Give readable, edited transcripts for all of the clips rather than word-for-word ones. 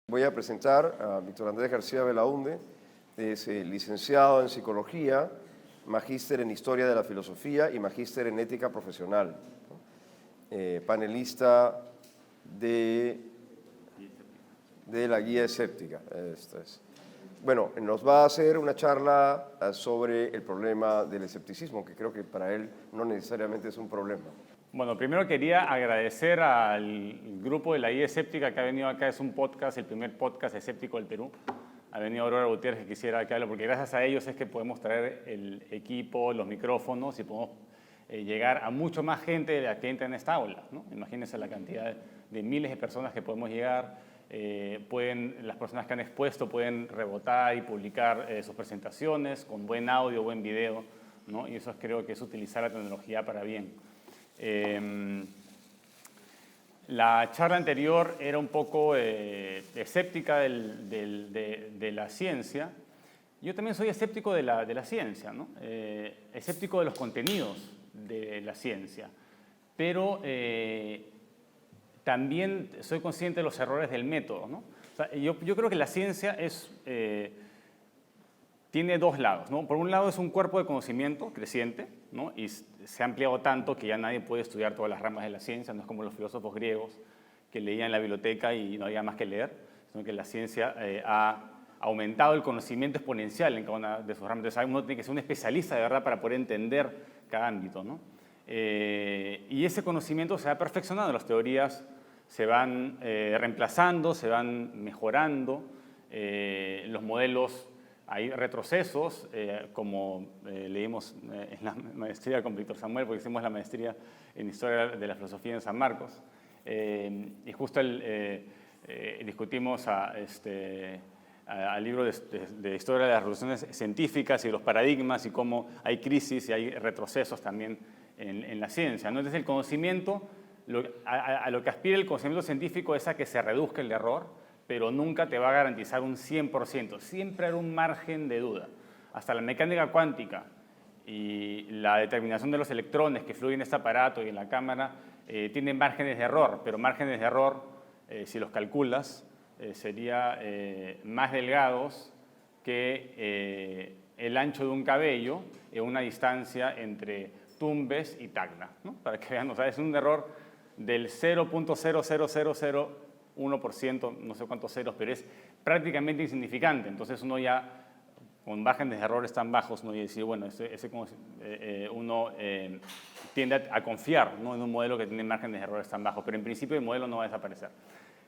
Voy a presentar a Víctor Andrés García Belaúnde. Es licenciado en Psicología, magíster en Historia de la Filosofía y magíster en Ética Profesional. Panelista de la Guía Escéptica. Esto es. Bueno, nos va a hacer una charla sobre el problema del escepticismo, que creo que para él no necesariamente es un problema. Bueno, primero quería agradecer al grupo de la Guía Escéptica que ha venido acá. Es un podcast, el primer podcast escéptico del Perú. Ha venido Aurora Gutiérrez, que quisiera que hable, porque gracias a ellos es que podemos traer el equipo, los micrófonos y podemos llegar a mucho más gente de la que entra en esta aula, ¿no? Imagínense la cantidad de miles de personas que podemos llegar. Las personas que han expuesto pueden rebotar y publicar sus presentaciones con buen audio, buen video, ¿no? Y eso creo que es utilizar la tecnología para bien. La charla anterior era un poco escéptica de la ciencia. Yo también soy escéptico de la ciencia, ¿no? Escéptico de los contenidos de la ciencia, pero también soy consciente de los errores del método, ¿no? O sea, yo creo que la ciencia tiene dos lados, ¿no? Por un lado es un cuerpo de conocimiento creciente, ¿no? Y se ha ampliado tanto que ya nadie puede estudiar todas las ramas de la ciencia. No es como los filósofos griegos que leían en la biblioteca y no había más que leer, sino que la ciencia ha aumentado el conocimiento exponencial en cada una de sus ramas. Entonces uno tiene que ser un especialista de verdad para poder entender cada ámbito, ¿no? Y ese conocimiento se va perfeccionando, las teorías se van reemplazando, se van mejorando, los modelos. Hay retrocesos, como leímos en la maestría con Víctor Samuel, porque hicimos la maestría en Historia de la Filosofía en San Marcos. Y justo discutimos al libro de Historia de las Revoluciones Científicas y los paradigmas y cómo hay crisis y hay retrocesos también en la ciencia, ¿no? Entonces el conocimiento, a lo que aspira el conocimiento científico es a que se reduzca el error, pero nunca te va a garantizar un 100%. Siempre hay un margen de duda. Hasta la mecánica cuántica y la determinación de los electrones que fluyen en este aparato y en la cámara tienen márgenes de error, pero márgenes de error, si los calculas, serían más delgados que el ancho de un cabello en una distancia entre Tumbes y Tacna, ¿no? Para que vean, o sea, es un error del 0.00001%, no sé cuántos ceros, pero es prácticamente insignificante. Entonces uno ya, con márgenes de errores tan bajos, uno dice, bueno, uno tiende a confiar, ¿no?, en un modelo que tiene márgenes de errores tan bajos, pero en principio el modelo no va a desaparecer.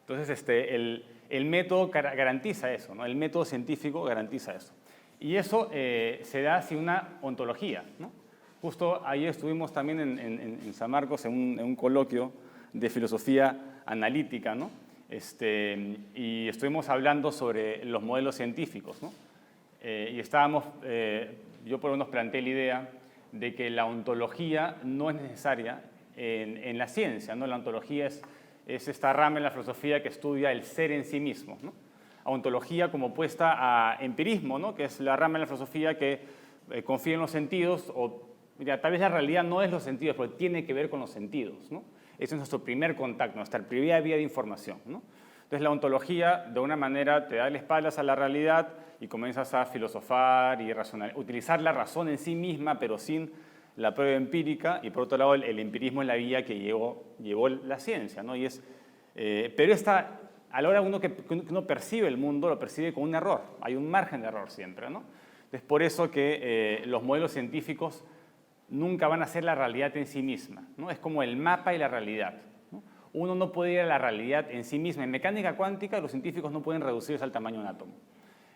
Entonces el método garantiza eso, ¿no? El método científico garantiza eso. Y eso se da sin una ontología, ¿no? Justo ayer estuvimos también en San Marcos en un coloquio de filosofía analítica, ¿no? Y estuvimos hablando sobre los modelos científicos, ¿no? Y yo por lo menos planteé la idea de que la ontología no es necesaria en la ciencia, ¿no? La ontología es esta rama en la filosofía que estudia el ser en sí mismo, ¿no? Ontología como opuesta a empirismo, ¿no?, que es la rama en la filosofía que confía en los sentidos, o mira, tal vez la realidad no es los sentidos, pero tiene que ver con los sentidos, ¿no? Ese es nuestro primer contacto, nuestra primera vía de información, ¿no? Entonces la ontología, de una manera, te da las espaldas a la realidad y comienzas a filosofar y utilizar la razón en sí misma, pero sin la prueba empírica. Y por otro lado, el empirismo es la vía que llevó la ciencia, ¿no? Pero a la hora que uno percibe el mundo, lo percibe con un error. Hay un margen de error siempre, ¿no? Entonces, por eso que los modelos científicos nunca van a ser la realidad en sí misma, ¿no? Es como el mapa y la realidad, ¿no? Uno no puede ir a la realidad en sí misma. En mecánica cuántica, los científicos no pueden reducirse al tamaño de un átomo.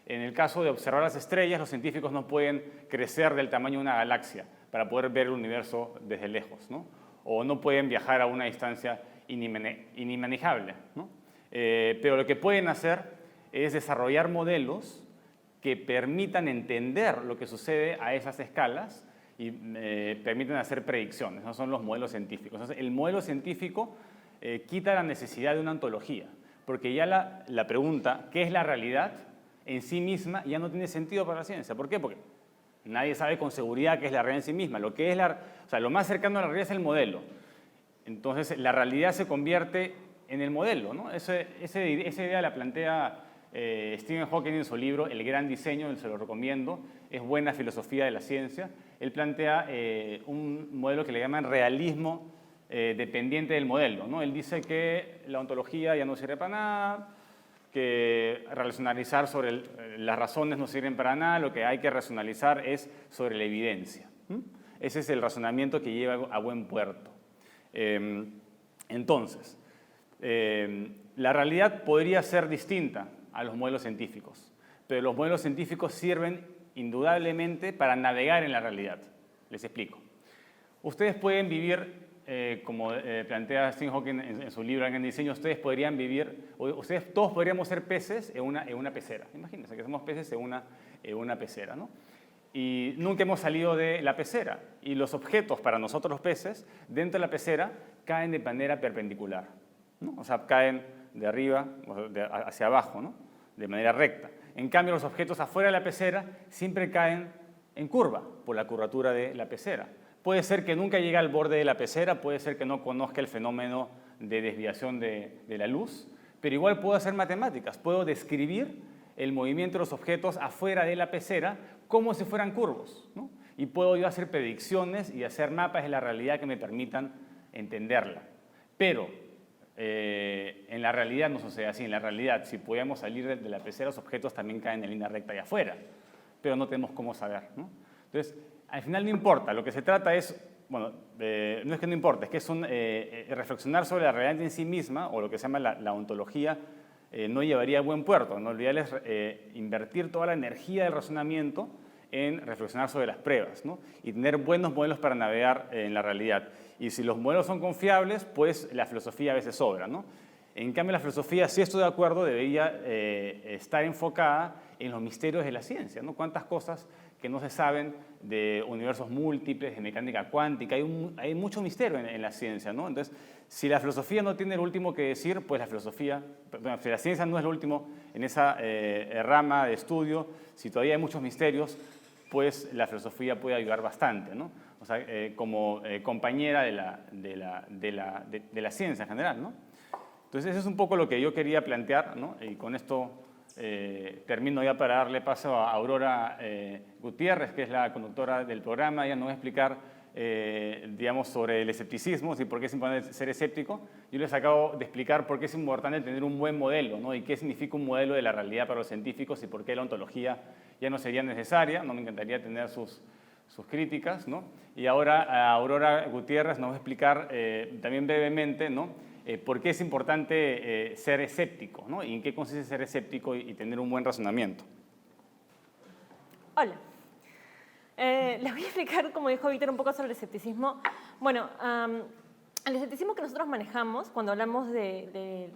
En el caso de observar las estrellas, los científicos no pueden crecer del tamaño de una galaxia para poder ver el universo desde lejos, ¿no? O no pueden viajar a una distancia inimaginable, ¿no? Pero lo que pueden hacer es desarrollar modelos que permitan entender lo que sucede a esas escalas y permiten hacer predicciones. Esos son los modelos científicos. Entonces, el modelo científico quita la necesidad de una ontología, porque ya la pregunta, ¿qué es la realidad?, en sí misma ya no tiene sentido para la ciencia. ¿Por qué? Porque nadie sabe con seguridad qué es la realidad en sí misma. Lo más cercano a la realidad es el modelo. Entonces, la realidad se convierte en el modelo, ¿no? Esa idea la plantea Stephen Hawking en su libro El Gran Diseño, se lo recomiendo, es buena filosofía de la ciencia. Él plantea un modelo que le llaman realismo dependiente del modelo, ¿no? Él dice que la ontología ya no sirve para nada, que racionalizar sobre las razones no sirven para nada, lo que hay que racionalizar es sobre la evidencia. Ese es el razonamiento que lleva a buen puerto. Entonces, la realidad podría ser distinta a los modelos científicos, pero los modelos científicos sirven indudablemente para navegar en la realidad. Les explico. Ustedes pueden vivir, como plantea Stephen Hawking en su libro El Gran Diseño, ustedes todos podríamos ser peces en una pecera. Imagínense que somos peces en una pecera, ¿no? Y nunca hemos salido de la pecera. Y los objetos para nosotros los peces, dentro de la pecera, caen de manera perpendicular, ¿no? O sea, caen de arriba hacia abajo, ¿no? De manera recta. En cambio, los objetos afuera de la pecera siempre caen en curva, por la curvatura de la pecera. Puede ser que nunca llegue al borde de la pecera, puede ser que no conozca el fenómeno de desviación de la luz, pero igual puedo hacer matemáticas, puedo describir el movimiento de los objetos afuera de la pecera como si fueran curvos, ¿no? Y puedo yo hacer predicciones y hacer mapas de la realidad que me permitan entenderla. Pero en la realidad no sucede así. En la realidad, si pudiéramos salir de la pecera, los objetos también caen en línea recta allá afuera, pero no tenemos cómo saber, ¿no? Entonces, al final no importa. Lo que se trata es, bueno, no es que no importa, es que es reflexionar sobre la realidad en sí misma, o lo que se llama la ontología, no llevaría a buen puerto, ¿no? Lo ideal es invertir toda la energía del razonamiento en reflexionar sobre las pruebas, ¿no? Y tener buenos modelos para navegar en la realidad. Y si los modelos son confiables, pues la filosofía a veces sobra, ¿no? En cambio, la filosofía, sí estoy de acuerdo, debería estar enfocada en los misterios de la ciencia, ¿no? Cuántas cosas que no se saben de universos múltiples, de mecánica cuántica, hay mucho misterio en la ciencia, ¿no? Entonces, si la filosofía no tiene lo último que decir, pues si la ciencia no es lo último en esa rama de estudio, si todavía hay muchos misterios, pues la filosofía puede ayudar bastante, ¿no? O sea, como compañera de la ciencia en general, ¿no? Entonces, eso es un poco lo que yo quería plantear, ¿no? Y con esto termino ya para darle paso a Aurora Gutiérrez, que es la conductora del programa. Ella nos va a explicar, digamos, sobre el escepticismo y por qué es importante ser escéptico. Yo les acabo de explicar por qué es importante tener un buen modelo, ¿no? Y qué significa un modelo de la realidad para los científicos y por qué la ontología ya no sería necesaria. No me encantaría tener sus críticas, ¿no? Y ahora Aurora Gutiérrez nos va a explicar también brevemente, ¿no? ¿Por qué es importante ser escéptico, ¿no? Y en qué consiste ser escéptico y tener un buen razonamiento? Hola. Les voy a explicar, como dijo Víctor, un poco sobre el escepticismo. Bueno, el escepticismo que nosotros manejamos cuando hablamos de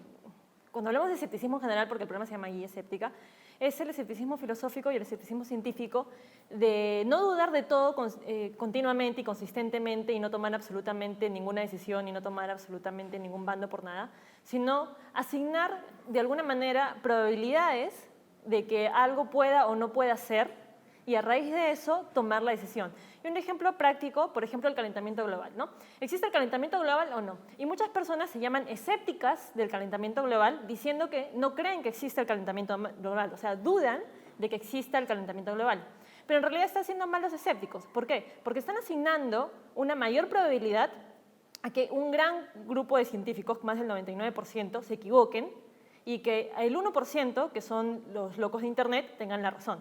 escepticismo en general, porque el programa se llama Guía Escéptica, es el escepticismo filosófico y el escepticismo científico de no dudar de todo continuamente y consistentemente y no tomar absolutamente ninguna decisión y no tomar absolutamente ningún bando por nada, sino asignar de alguna manera probabilidades de que algo pueda o no pueda ser y a raíz de eso tomar la decisión. Y un ejemplo práctico, por ejemplo, el calentamiento global, ¿no? ¿Existe el calentamiento global o no? Y muchas personas se llaman escépticas del calentamiento global diciendo que no creen que existe el calentamiento global, o sea, dudan de que exista el calentamiento global. Pero en realidad están siendo malos escépticos. ¿Por qué? Porque están asignando una mayor probabilidad a que un gran grupo de científicos, más del 99%, se equivoquen y que el 1%, que son los locos de Internet, tengan la razón.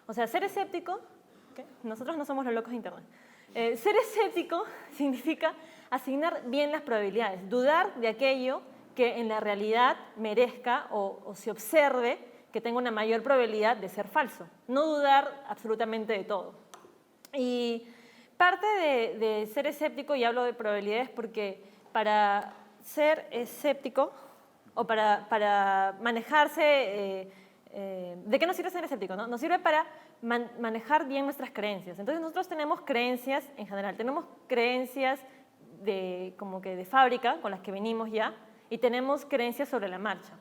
O sea, ser escéptico, ¿qué? Nosotros no somos los locos de Internet. Ser escéptico significa asignar bien las probabilidades, dudar de aquello que en la realidad merezca o se observe que tenga una mayor probabilidad de ser falso. No dudar absolutamente de todo. Y parte de ser escéptico, y hablo de probabilidades porque para ser escéptico o para manejarse... ¿de qué nos sirve ser escéptico? ¿No? Nos sirve para manejar bien nuestras creencias. Entonces nosotros tenemos creencias en general, tenemos creencias como que de fábrica con las que venimos ya y tenemos creencias sobre la marcha,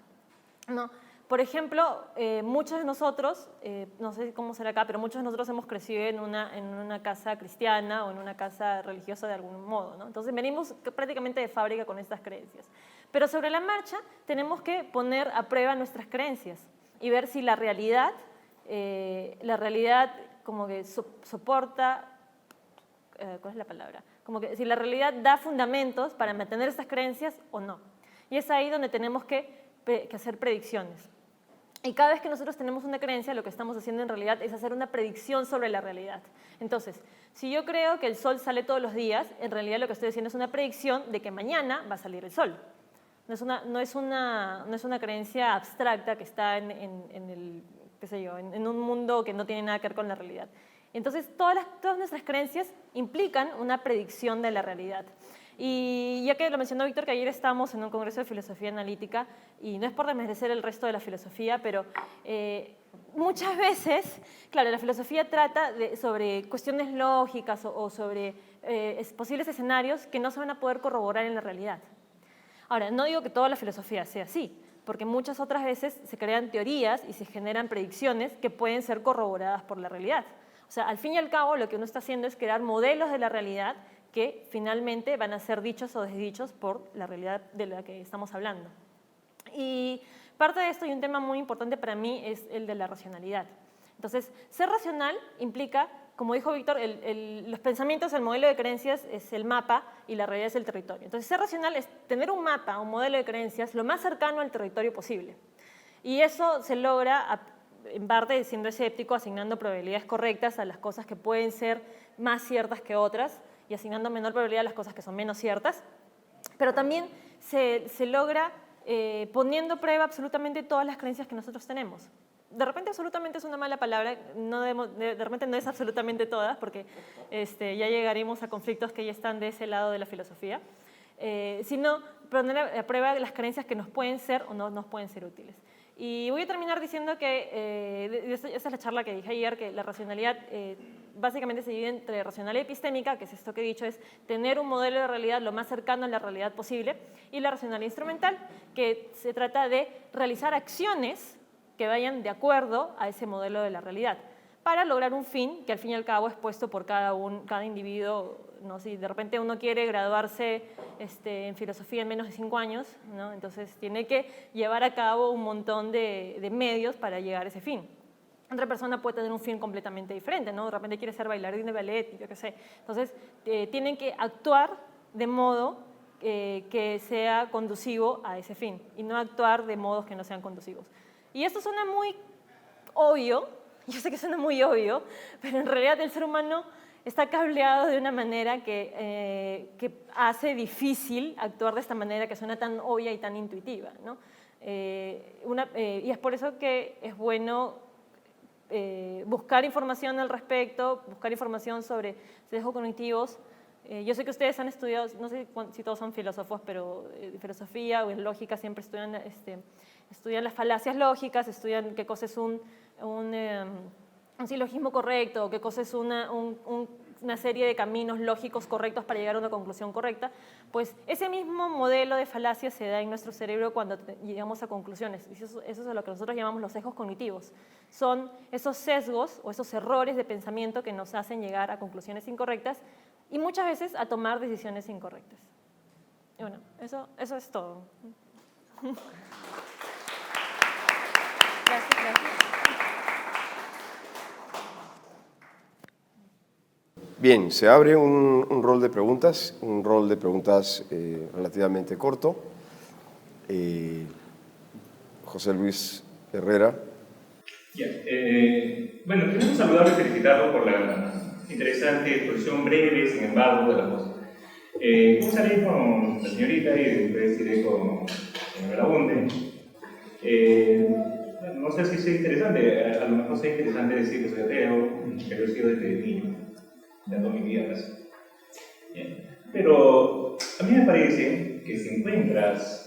¿no? Por ejemplo, muchos de nosotros, no sé cómo será acá, pero muchos de nosotros hemos crecido en una casa cristiana o en una casa religiosa de algún modo, ¿no? Entonces venimos prácticamente de fábrica con estas creencias. Pero sobre la marcha tenemos que poner a prueba nuestras creencias y ver si la realidad como que soporta, ¿cuál es la palabra? Como que si la realidad da fundamentos para mantener estas creencias o no. Y es ahí donde tenemos que hacer predicciones. Y cada vez que nosotros tenemos una creencia, lo que estamos haciendo en realidad es hacer una predicción sobre la realidad. Entonces, si yo creo que el sol sale todos los días, en realidad lo que estoy haciendo es una predicción de que mañana va a salir el sol. No es una creencia abstracta que está en un mundo que no tiene nada que ver con la realidad. Entonces, todas nuestras creencias implican una predicción de la realidad. Y ya que lo mencionó Víctor, que ayer estábamos en un congreso de filosofía analítica, y no es por desmerecer el resto de la filosofía, pero muchas veces, claro, la filosofía trata sobre cuestiones lógicas o sobre posibles escenarios que no se van a poder corroborar en la realidad. Ahora, no digo que toda la filosofía sea así, porque muchas otras veces se crean teorías y se generan predicciones que pueden ser corroboradas por la realidad. O sea, al fin y al cabo, lo que uno está haciendo es crear modelos de la realidad que finalmente van a ser dichos o desdichos por la realidad de la que estamos hablando. Y parte de esto, y un tema muy importante para mí, es el de la racionalidad. Entonces, ser racional implica, como dijo Víctor, los pensamientos, el modelo de creencias es el mapa y la realidad es el territorio. Entonces, ser racional es tener un mapa, un modelo de creencias lo más cercano al territorio posible. Y eso se logra, en parte, siendo escéptico, asignando probabilidades correctas a las cosas que pueden ser más ciertas que otras, y asignando menor probabilidad a las cosas que son menos ciertas, pero también se logra poniendo a prueba absolutamente todas las creencias que nosotros tenemos. De repente absolutamente es una mala palabra, de repente no es absolutamente todas, porque ya llegaremos a conflictos que ya están de ese lado de la filosofía, sino poner a prueba las creencias que nos pueden ser o no nos pueden ser útiles. Y voy a terminar diciendo que, esa es la charla que dije ayer, que la racionalidad básicamente se divide entre racionalidad epistémica, que es esto que he dicho, es tener un modelo de realidad lo más cercano a la realidad posible, y la racionalidad instrumental, que se trata de realizar acciones que vayan de acuerdo a ese modelo de la realidad, para lograr un fin que al fin y al cabo es puesto por cada individuo, ¿no? Si de repente uno quiere graduarse en filosofía en menos de 5 años, ¿no? Entonces tiene que llevar a cabo un montón de medios para llegar a ese fin. Otra persona puede tener un fin completamente diferente, ¿no? De repente quiere ser bailarín de ballet, yo qué sé. Entonces tienen que actuar de modo que sea conducivo a ese fin y no actuar de modos que no sean conducivos. Y esto suena muy obvio, yo sé que suena muy obvio, pero en realidad el ser humano está cableado de una manera que hace difícil actuar de esta manera que suena tan obvia y tan intuitiva, ¿no? Y es por eso que es bueno buscar información al respecto, buscar información sobre sesgos cognitivos. Yo sé que ustedes han estudiado, no sé si todos son filósofos, pero filosofía o en lógica siempre estudian las falacias lógicas, estudian qué cosa es un silogismo correcto, qué cosa es una serie de caminos lógicos correctos para llegar a una conclusión correcta. Pues ese mismo modelo de falacia se da en nuestro cerebro cuando llegamos a conclusiones. Eso es lo que nosotros llamamos los sesgos cognitivos. Son esos sesgos o esos errores de pensamiento que nos hacen llegar a conclusiones incorrectas y muchas veces a tomar decisiones incorrectas. Y bueno, eso es todo. Gracias. Bien, se abre un rol de preguntas, relativamente corto. José Luis Herrera. Bueno, queremos saludarlo y felicitarlo por la interesante exposición breve, sin embargo, de la voz. Comenzaré con la señorita y después iré con el señor Abunde. No sé si sea interesante, a lo mejor sea interesante decir que soy ateo, pero he sido desde niño, de toda mi vida casi. Pero a mí me parece que si encuentras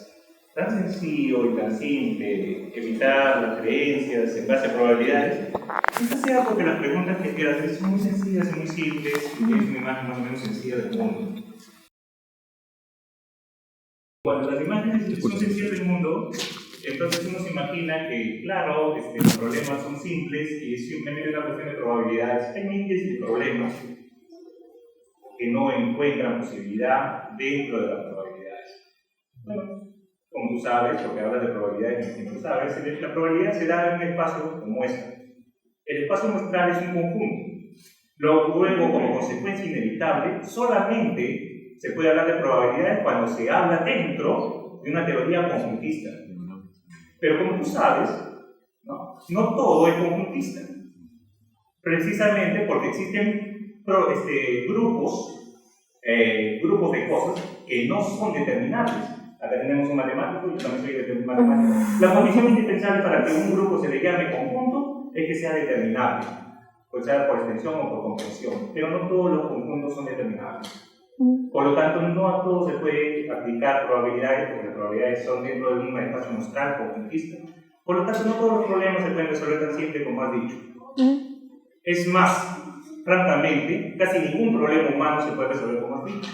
tan sencillo y tan simple evitar las creencias en base a probabilidades, quizás sea porque las preguntas que quieras hacer son muy sencillas y muy simples y es una imagen más o menos sencilla del mundo. Cuando las imágenes son sencillas del mundo, entonces uno se imagina que, claro, los problemas son simples y es simplemente una cuestión de probabilidades. Hay miles de problemas que no encuentran posibilidad dentro de las probabilidades. Bueno, sabes, lo que hablas de probabilidades, siempre sabes, la probabilidad se da en un espacio como este. El espacio muestral es un conjunto. Luego, como consecuencia inevitable, solamente se puede hablar de probabilidades cuando se habla dentro de una teoría conjuntista. Pero como tú sabes, no todo es conjuntista. Precisamente porque existen grupos de cosas que no son determinables. Acá tenemos un matemático, yo también soy un matemático. La condición indispensable para que un grupo se le llame conjunto es que sea determinable, o sea por extensión o por comprensión, pero no todos los conjuntos son determinables. Por lo tanto, no a todos se puede aplicar probabilidades, porque las probabilidades son dentro de un espacio muestral conjuntista. Por lo tanto, no todos los problemas se pueden resolver tan simple como has dicho. Es más, francamente, casi ningún problema humano se puede resolver como has dicho.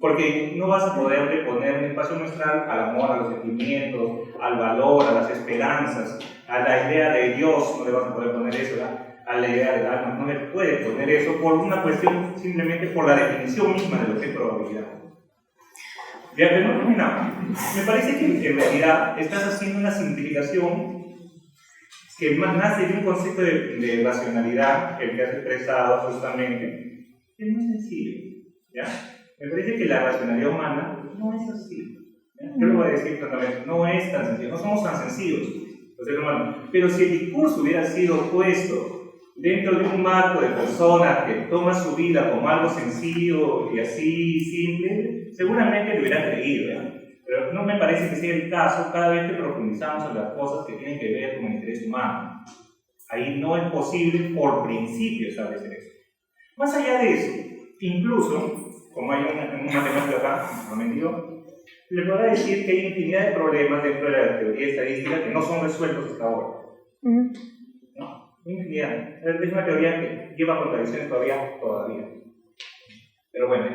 Porque no vas a poder poner un espacio muestral al amor, a los sentimientos, al valor, a las esperanzas, a la idea de Dios, no le vas a poder poner eso, ¿verdad? A la idea del alma, no le puedes poner eso por una cuestión, simplemente por la definición misma de lo que es probabilidad. Ya, pero no terminamos. Me parece que en realidad estás haciendo una simplificación que más nace de un concepto de racionalidad, el que has expresado justamente, que no es sencillo, ¿ya? Me parece que la racionalidad humana no es así. ¿Ya? Yo lo voy a decir claramente, no es tan sencillo, no somos tan sencillos, los seres humanos. Pero si el discurso hubiera sido puesto dentro de un marco de personas que toman su vida como algo sencillo y así simple, seguramente lo hubieran creído, ¿ya? Pero no me parece que sea el caso cada vez que profundizamos en las cosas que tienen que ver con el interés humano. Ahí no es posible por principio establecer eso. Más allá de eso, incluso, como hay un matemático acá, normalmente yo, le podrá decir que hay infinidad de problemas dentro de la teoría estadística que no son resueltos hasta ahora. No, infinidad. Es una teoría que lleva contradicciones todavía. Pero bueno,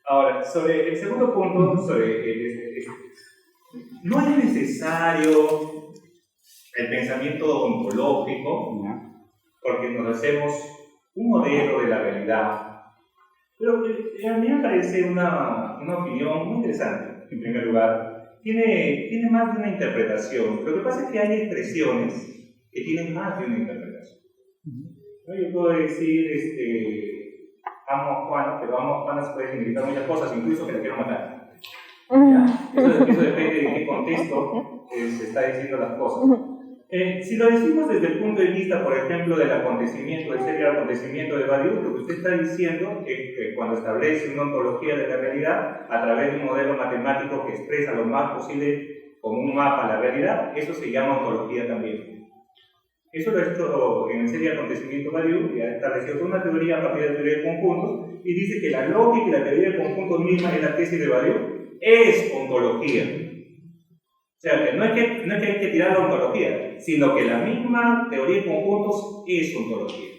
ahora, sobre el segundo punto, no es necesario el pensamiento ontológico, porque nos hacemos un modelo de la realidad. Pero a mí me parece una opinión muy interesante, en primer lugar. Tiene más de una interpretación. Lo que pasa es que hay expresiones que tienen más de una interpretación. ¿No? Yo puedo decir, amo a Juana, pero amo a Juana se puede significar muchas cosas, incluso que la quiero matar. Eso depende de qué contexto se está diciendo las cosas. Si lo decimos desde el punto de vista, por ejemplo, del acontecimiento, del serial acontecimiento de Badiou, lo que usted está diciendo es que cuando establece una ontología de la realidad a través de un modelo matemático que expresa lo más posible como un mapa la realidad, eso se llama ontología también. Eso lo ha hecho en el serial acontecimiento Badiou, y ha establecido toda una teoría a partir de la teoría de conjuntos, y dice que la lógica y la teoría de conjuntos misma en la tesis de Badiou es ontología. O sea, que no es que hay que tirar la ontología, sino que la misma teoría de conjuntos es ontología.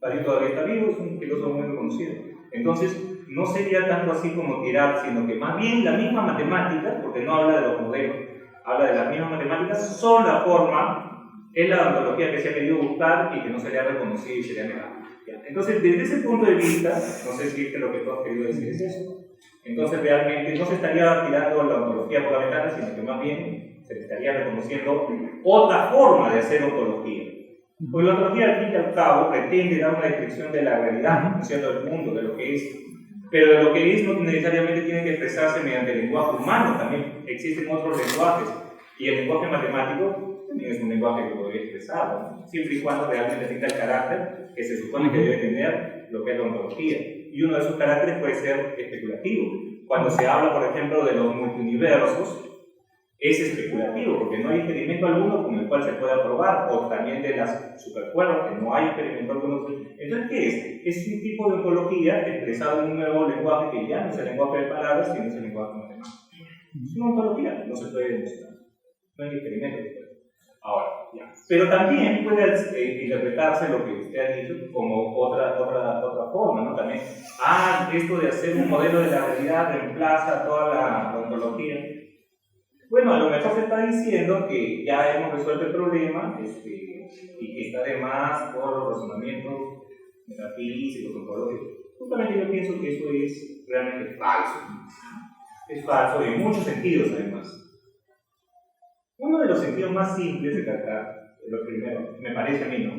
Badiou todavía está vivo, es un filósofo muy reconocido. Entonces, no sería tanto así como tirar, sino que más bien la misma matemática, porque no habla de los modelos, habla de las mismas matemáticas, son la forma, es la ontología que se ha querido buscar y que no se le ha reconocido y se le ha negado. Entonces, desde ese punto de vista, no sé si es que lo que tú has querido decir es eso. Entonces, realmente no se estaría tirando la ontología por la ventana, sino que más bien se le estaría reconociendo otra forma de hacer ontología. Porque la ontología, al fin y al cabo, pretende dar una descripción de la realidad, ¿no es cierto?, del mundo, de lo que es. Pero de lo que es no necesariamente tiene que expresarse mediante el lenguaje humano, también existen otros lenguajes. Y el lenguaje matemático también es un lenguaje que podría expresar, ¿no? Siempre y cuando realmente tenga el carácter que se supone que debe tener lo que es la ontología. Y uno de esos caracteres puede ser especulativo. Cuando se habla, por ejemplo, de los multiuniversos, es especulativo, porque no hay experimento alguno con el cual se pueda probar, o también de las supercuerdas, que no hay experimento alguno. Entonces, ¿qué es? Es un tipo de ontología expresado en un nuevo lenguaje que ya no es el lenguaje de palabras, sino es el lenguaje matemático. Es una ontología, no se puede demostrar. No hay experimento. Ahora, ya. Pero también puede interpretarse lo que usted ha dicho como otra forma, ¿no? También, esto de hacer un modelo de la realidad reemplaza toda la ontología. Bueno, a lo mejor se está diciendo que ya hemos resuelto el problema y que está de más todos los razonamientos metafísicos, ontológicos. Justamente yo pienso que eso es realmente falso. Es falso en muchos sentidos, además. uno de los sentidos más simples de tratar, lo primero, me parece a mí, ¿no?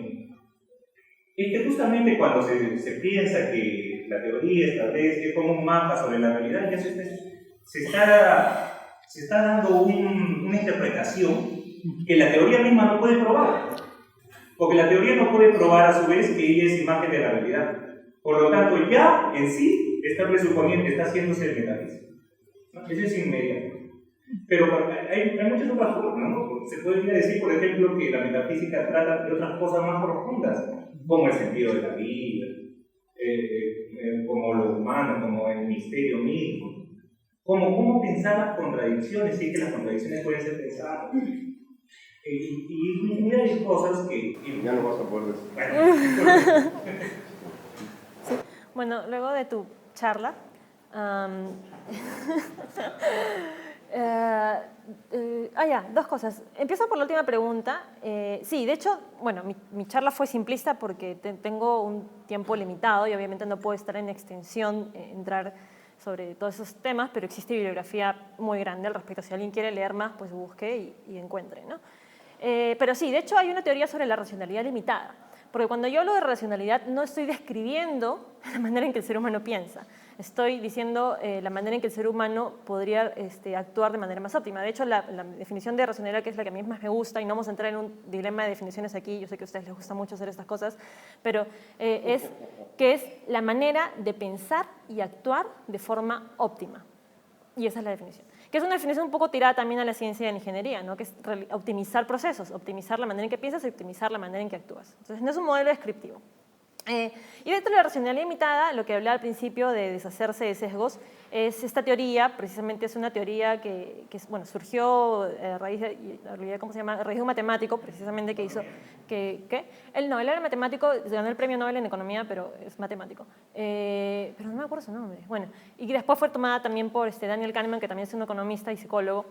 Es que justamente cuando se piensa que la teoría establece como un mapa sobre la realidad, ya se está dando una interpretación que la teoría misma no puede probar. Porque la teoría no puede probar a su vez que ella es imagen de la realidad. Por lo tanto, ya en sí está presuponiendo, está haciéndose el metafísico, ¿no? Eso es inmediato. Pero hay muchas otras formas, ¿no? Se podría decir, por ejemplo, que la metafísica trata de otras cosas más profundas, como el sentido de la vida, como lo humano, como el misterio mismo, como cómo pensar las contradicciones, sí que las contradicciones pueden ser pensadas. Y mira, hay cosas que... Ya no vas a poder decir. Bueno, Sí. Bueno, luego de tu charla, dos cosas. Empiezo por la última pregunta. Sí, de hecho, bueno, mi charla fue simplista porque tengo un tiempo limitado y obviamente no puedo estar en extensión, entrar sobre todos esos temas, pero existe bibliografía muy grande al respecto. Si alguien quiere leer más, pues busque y encuentre, ¿no? Pero sí, de hecho hay una teoría sobre la racionalidad limitada. Porque cuando yo hablo de racionalidad no estoy describiendo la manera en que el ser humano piensa. Estoy diciendo la manera en que el ser humano podría actuar de manera más óptima. De hecho, la definición de racionalidad, que es la que a mí más me gusta, y no vamos a entrar en un dilema de definiciones aquí, yo sé que a ustedes les gusta mucho hacer estas cosas, pero es que es la manera de pensar y actuar de forma óptima. Y esa es la definición. Que es una definición un poco tirada también a la ciencia de la ingeniería, ¿no? Que es optimizar procesos, optimizar la manera en que piensas y optimizar la manera en que actúas. Entonces, no es un modelo descriptivo. Y dentro de la racionalidad limitada, lo que hablaba al principio de deshacerse de sesgos, es esta teoría, precisamente es una teoría que bueno, surgió a raíz de, ¿cómo se llama? A raíz de un matemático, precisamente, que hizo, él era matemático, ganó el premio Nobel en economía, pero es matemático. Pero no me acuerdo su nombre. Bueno, y después fue tomada también por Daniel Kahneman, que también es un economista y psicólogo,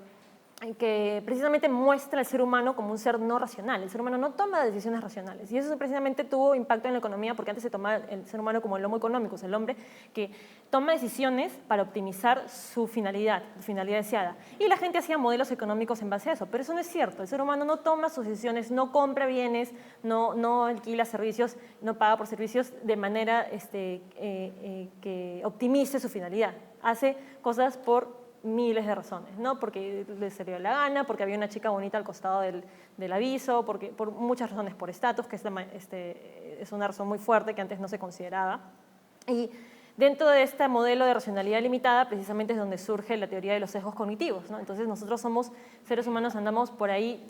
que precisamente muestra al ser humano como un ser no racional. El ser humano no toma decisiones racionales. Y eso precisamente tuvo impacto en la economía porque antes se tomaba el ser humano como el homo economicus, el hombre que toma decisiones para optimizar su finalidad deseada. Y la gente hacía modelos económicos en base a eso. Pero eso no es cierto. El ser humano no toma sus decisiones, no compra bienes, no alquila servicios, no paga por servicios de manera que optimice su finalidad. Hace cosas por miles de razones, ¿no? Porque le dio la gana, porque había una chica bonita al costado del aviso, por muchas razones, por estatus, que es una razón muy fuerte que antes no se consideraba. Y dentro de este modelo de racionalidad limitada, precisamente es donde surge la teoría de los sesgos cognitivos, ¿no? Entonces nosotros somos seres humanos, andamos por ahí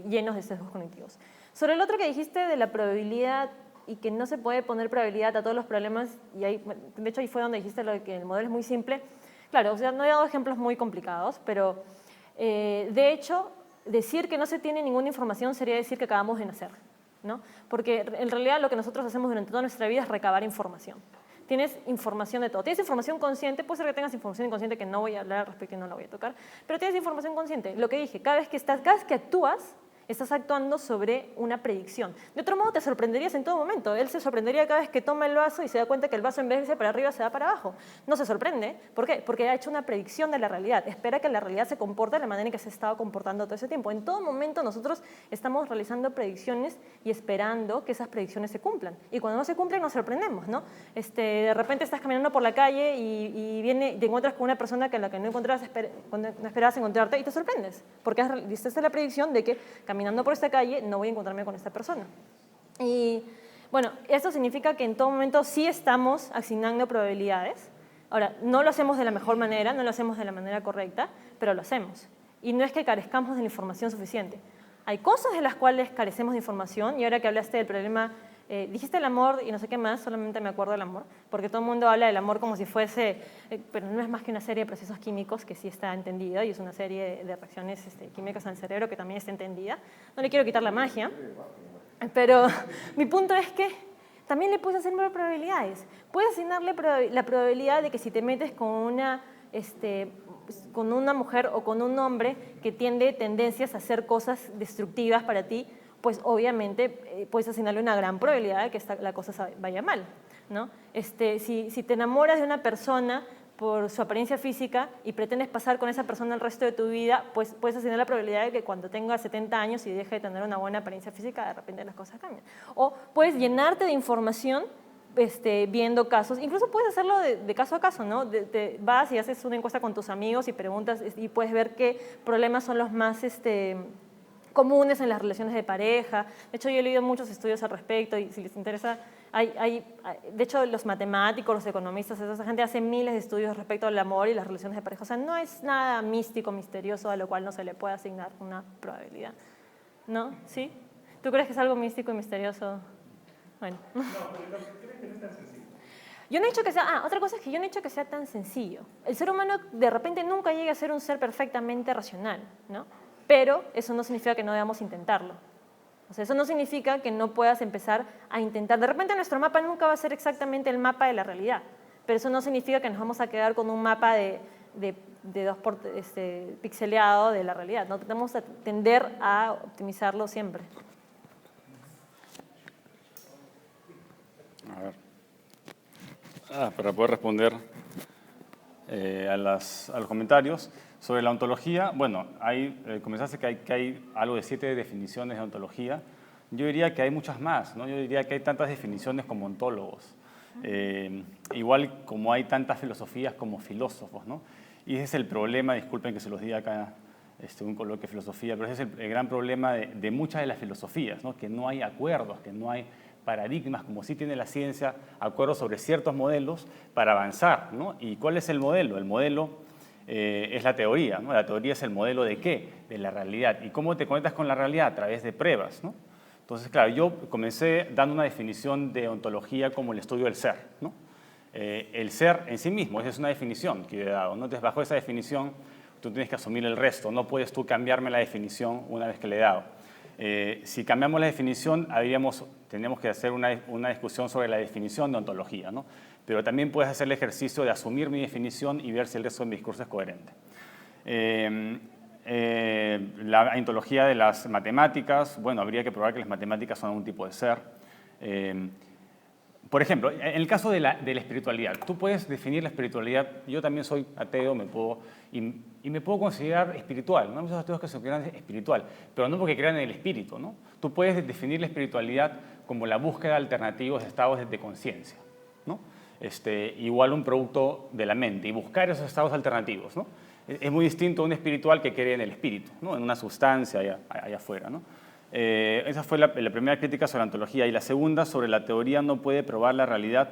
llenos de sesgos cognitivos. Sobre el otro que dijiste de la probabilidad y que no se puede poner probabilidad a todos los problemas, y ahí, de hecho ahí fue donde dijiste lo de que el modelo es muy simple. Claro, o sea, no he dado ejemplos muy complicados, pero de hecho, decir que no se tiene ninguna información sería decir que acabamos de nacer, ¿no? Porque en realidad lo que nosotros hacemos durante toda nuestra vida es recabar información. Tienes información de todo. Tienes información consciente, puede ser que tengas información inconsciente que no voy a hablar al respecto y no la voy a tocar, pero tienes información consciente. Lo que dije, cada vez que actúas, estás actuando sobre una predicción. De otro modo, te sorprenderías en todo momento. Él se sorprendería cada vez que toma el vaso y se da cuenta que el vaso en vez de irse para arriba se da para abajo. No se sorprende. ¿Por qué? Porque ha hecho una predicción de la realidad. Espera que la realidad se comporte de la manera en que se ha estado comportando todo ese tiempo. En todo momento nosotros estamos realizando predicciones y esperando que esas predicciones se cumplan. Y cuando no se cumplen nos sorprendemos, ¿no? De repente estás caminando por la calle y te encuentras con una persona que a la que no esperabas encontrarte y te sorprendes. Porque hiciste la predicción de que caminando por esta calle no voy a encontrarme con esta persona. Y bueno, esto significa que en todo momento sí estamos asignando probabilidades. Ahora, no lo hacemos de la mejor manera, no lo hacemos de la manera correcta, pero lo hacemos. Y no es que carezcamos de la información suficiente. Hay cosas de las cuales carecemos de información, y ahora que hablaste del problema, dijiste el amor y no sé qué más, solamente me acuerdo del amor, porque todo el mundo habla del amor como si fuese, pero no es más que una serie de procesos químicos que sí está entendida y es una serie de reacciones químicas al cerebro que también está entendida. No le quiero quitar la magia, pero mi punto es que también le puedes asignar probabilidades. Puedes asignarle la probabilidad de que si te metes con una mujer o con un hombre que tiene tendencias a hacer cosas destructivas para ti, pues obviamente puedes asignarle una gran probabilidad de que la cosa vaya mal, ¿no? Si te enamoras de una persona por su apariencia física y pretendes pasar con esa persona el resto de tu vida, pues puedes tener la probabilidad de que cuando tengas 70 años y deje de tener una buena apariencia física, de repente las cosas cambian. O puedes llenarte de información viendo casos, incluso puedes hacerlo de caso a caso, ¿no? Vas y haces una encuesta con tus amigos y preguntas y puedes ver qué problemas son los más comunes en las relaciones de pareja. De hecho, yo he leído muchos estudios al respecto y si les interesa, de hecho, los matemáticos, los economistas, esa gente hace miles de estudios respecto al amor y las relaciones de pareja. O sea, no es nada místico, misterioso, a lo cual no se le puede asignar una probabilidad. ¿No? ¿Sí? ¿Tú crees que es algo místico y misterioso? Bueno. No, pero ¿crees que no es tan sencillo? Yo no he dicho que sea, otra cosa es que yo no he dicho que sea tan sencillo. El ser humano de repente nunca llega a ser un ser perfectamente racional, ¿no? Pero eso no significa que no debamos intentarlo. O sea, eso no significa que no puedas empezar a intentar. De repente nuestro mapa nunca va a ser exactamente el mapa de la realidad, pero eso no significa que nos vamos a quedar con un mapa de pixeleado de la realidad. No tenemos que tender a optimizarlo siempre. A ver. Para poder responder a los comentarios sobre la ontología, bueno, comenzaste que hay algo de 7 definiciones de ontología. Yo diría que hay muchas más, ¿no? Yo diría que hay tantas definiciones como ontólogos, igual como hay tantas filosofías como filósofos, ¿no? Y ese es el problema, disculpen que se los diga acá, un coloquio de filosofía, pero ese es el gran problema de muchas de las filosofías, ¿no? Que no hay acuerdos, que no hay paradigmas, como sí tiene la ciencia, acuerdos sobre ciertos modelos para avanzar, ¿no? ¿Y cuál es el modelo? El modelo es la teoría, ¿no? La teoría es el modelo ¿de qué? De la realidad. ¿Y cómo te conectas con la realidad? A través de pruebas, ¿no? Entonces, claro, yo comencé dando una definición de ontología como el estudio del ser, ¿no? El ser en sí mismo, esa es una definición que yo he dado, ¿no? Entonces, bajo esa definición, tú tienes que asumir el resto, no puedes tú cambiarme la definición una vez que le he dado. Si cambiamos la definición, tendríamos que hacer una discusión sobre la definición de ontología, ¿no? Pero también puedes hacer el ejercicio de asumir mi definición y ver si el resto de mi discurso es coherente. La ontología de las matemáticas, bueno, habría que probar que las matemáticas son un tipo de ser. Por ejemplo, en el caso de la espiritualidad, tú puedes definir la espiritualidad, yo también soy ateo, y me puedo considerar espiritual, ¿no? Hay muchos ateos que se consideran espiritual, pero no porque crean en el espíritu, ¿no? Tú puedes definir la espiritualidad como la búsqueda de alternativos de estados de conciencia, ¿no? Igual un producto de la mente, y buscar esos estados alternativos, ¿no? Es muy distinto a un espiritual que cree en el espíritu, ¿no? En una sustancia allá afuera, ¿no? Esa fue la primera crítica sobre la ontología. Y la segunda, sobre la teoría no puede probar la realidad.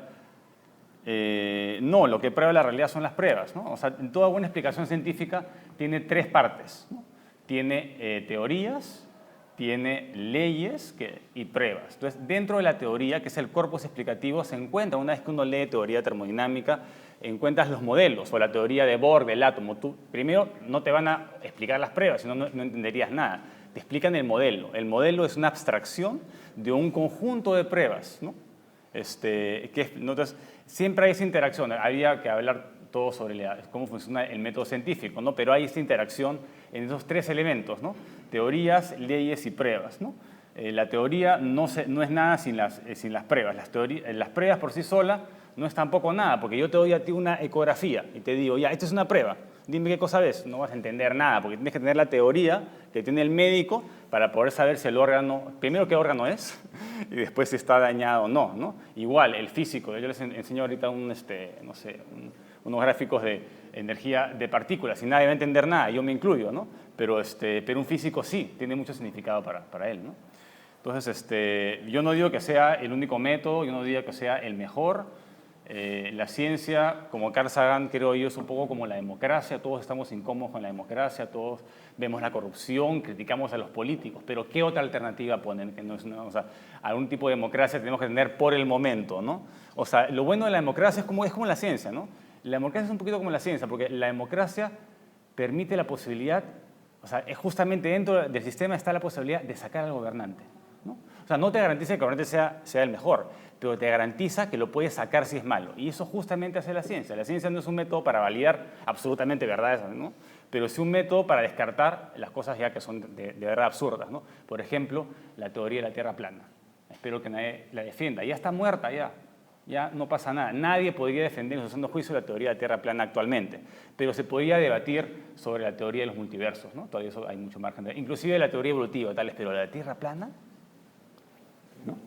No, lo que prueba la realidad son las pruebas, ¿no? O sea, en toda buena explicación científica tiene 3 partes, ¿no? Tiene teorías, tiene leyes y pruebas. Entonces, dentro de la teoría, que es el corpus explicativo, se encuentra, una vez que uno lee teoría termodinámica, encuentras los modelos, o la teoría de Bohr del átomo. Tú, primero, no te van a explicar las pruebas, sino no entenderías nada. Te explican el modelo. El modelo es una abstracción de un conjunto de pruebas, ¿no? Entonces, siempre hay esa interacción. Había que hablar todo sobre cómo funciona el método científico, ¿no? Pero hay esta interacción en esos 3 elementos, ¿no? Teorías, leyes y pruebas, ¿no? La teoría no es nada sin las pruebas. Las pruebas por sí solas no es tampoco nada, porque yo te doy a ti una ecografía y te digo, ya, esto es una prueba, dime qué cosa ves. No vas a entender nada, porque tienes que tener la teoría que tiene el médico para poder saber si el órgano, primero qué órgano es y después si está dañado o no, ¿no? Igual, el físico, yo les enseño ahorita unos gráficos de energía de partículas y nadie va a entender nada, yo me incluyo, ¿no? Pero un físico sí, tiene mucho significado para él, ¿no? Entonces, yo no digo que sea el único método, yo no digo que sea el mejor. La ciencia, como Carl Sagan, creo yo, es un poco como la democracia. Todos estamos incómodos con la democracia, todos vemos la corrupción, criticamos a los políticos, pero ¿qué otra alternativa ponen? Que no es o sea, algún tipo de democracia tenemos que tener por el momento, ¿no? O sea, lo bueno de la democracia es como la ciencia, ¿no? La democracia es un poquito como la ciencia, porque la democracia permite la posibilidad, o sea, es justamente dentro del sistema está la posibilidad de sacar al gobernante, ¿no? O sea, no te garantiza que el gobernante sea el mejor, pero te garantiza que lo puedes sacar si es malo. Y eso justamente hace la ciencia. La ciencia no es un método para validar absolutamente verdades, ¿no? Pero es un método para descartar las cosas ya que son de verdad absurdas, ¿no? Por ejemplo, la teoría de la Tierra plana. Espero que nadie la defienda. Ya está muerta, ya. ya no pasa nada. Nadie podría defender en su sano juicio la teoría de la Tierra plana actualmente, pero se podría debatir sobre la teoría de los multiversos, ¿no? Todavía eso hay mucho margen de... Inclusive la teoría evolutiva, tales, pero la Tierra plana, ¿no?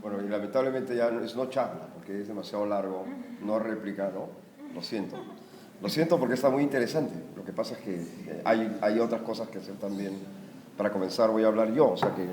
Bueno, y lamentablemente ya no charla, porque es demasiado largo, no réplica, ¿no? Lo siento. Lo siento porque está muy interesante. Lo que pasa es que hay otras cosas que hacer también. Para comenzar voy a hablar yo, o sea que